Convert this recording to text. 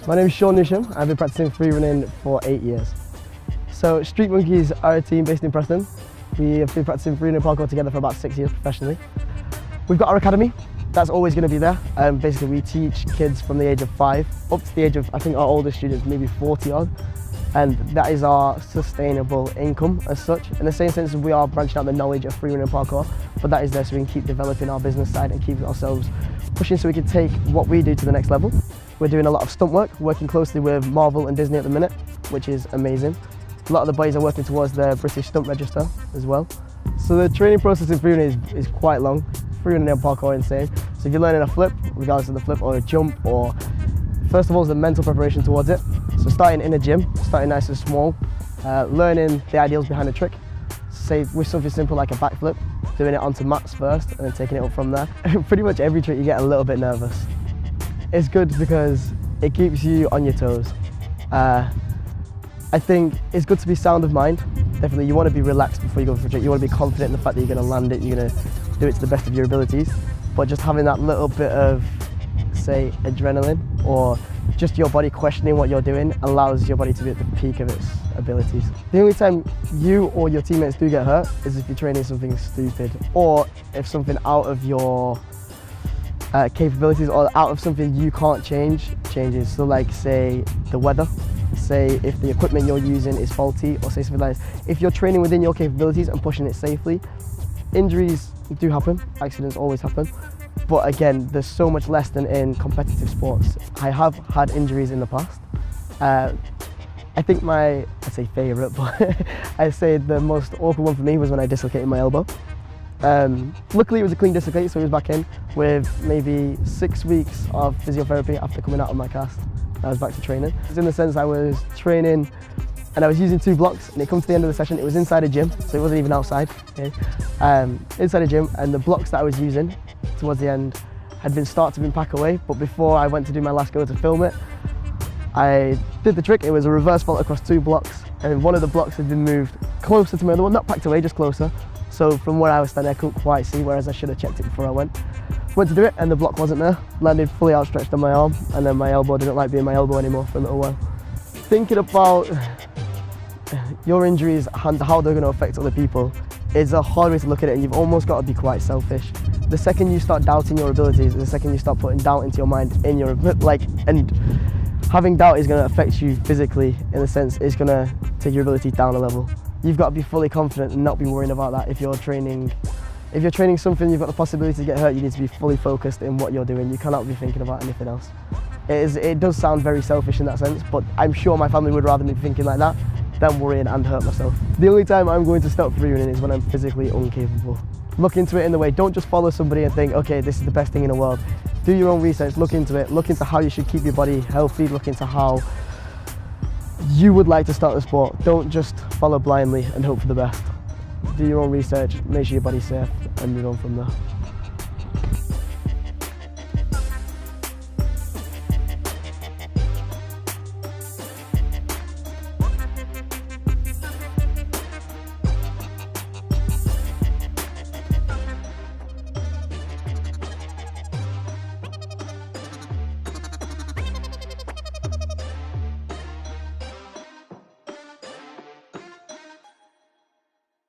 My name is Sean Newsham. I've been practicing free running for 8 years. So Street Monkeys are a team based in Preston. We have been practicing free running parkour together for about 6 years professionally. We've got our academy. That's always going to be there. Basically, we teach kids from the age of 5 up to the age of, I think our oldest students, maybe 40 odd. And that is our sustainable income as such. In the same sense, we are branching out the knowledge of free running parkour, but that is there so we can keep developing our business side and keep ourselves pushing so we can take what we do to the next level. We're doing a lot of stunt work, working closely with Marvel and Disney at the minute, which is amazing. A lot of the boys are working towards their British stunt register as well. So the training process in free running is quite long. Free running and parkour are insane. So if you're learning a flip, regardless of the flip, or a jump, or first of all is the mental preparation towards it. So starting in a gym, starting nice and small, learning the ideals behind a trick. Say with something simple like a backflip, doing it onto mats first and then taking it up from there. Pretty much every trick you get a little bit nervous. It's good because it keeps you on your toes. I think it's good to be sound of mind. Definitely you want to be relaxed before you go for a trick. You want to be confident in the fact that you're going to land it, you're going to do it to the best of your abilities. But just having that little bit of, say, adrenaline or just your body questioning what you're doing allows your body to be at the peak of its abilities. The only time you or your teammates do get hurt is if you're training something stupid or if something out of your capabilities or out of something you can't changes. So like say the weather, say if the equipment you're using is faulty, or say something like this. If you're training within your capabilities and pushing it safely, injuries do happen, accidents always happen. But again, there's so much less than in competitive sports. I have had injuries in the past. I think I say favourite, but I say the most awkward one for me was when I dislocated my elbow. Luckily it was a clean dislocate, so it was back in with maybe 6 weeks of physiotherapy after coming out of my cast. I was back to training. In the sense I was training and I was using 2 blocks, and it comes to the end of the session, it was inside a gym, so it wasn't even outside. Okay? Inside a gym, and the blocks that I was using towards the end had been packed away, but before I went to do my last go to film it, I did the trick. It was a reverse vault across 2 blocks, and one of the blocks had been moved closer to my other one, not packed away, just closer. So from where I was standing, I couldn't quite see, whereas I should have checked it before I went. Went to do it, and the block wasn't there. Landed fully outstretched on my arm, and then my elbow didn't like being my elbow anymore for a little while. Thinking about your injuries and how they're going to affect other people is a hard way to look at it, and you've almost got to be quite selfish. The second you start doubting your abilities, the second you start putting doubt into your mind, and having doubt is going to affect you physically, in the sense it's going to take your abilities down a level. You've got to be fully confident and not be worrying about that. If you're training something, you've got the possibility to get hurt, you need to be fully focused in what you're doing. You cannot be thinking about anything else. It does sound very selfish in that sense, but I'm sure my family would rather me thinking like that than worrying and hurt myself. The only time I'm going to stop free running is when I'm physically incapable. Look into it in the way, don't just follow somebody and think, okay, this is the best thing in the world. Do your own research, look into it, look into how you should keep your body healthy, look into how you would like to start the sport. Don't just follow blindly and hope for the best. Do your own research, make sure your body's safe, and move on from there.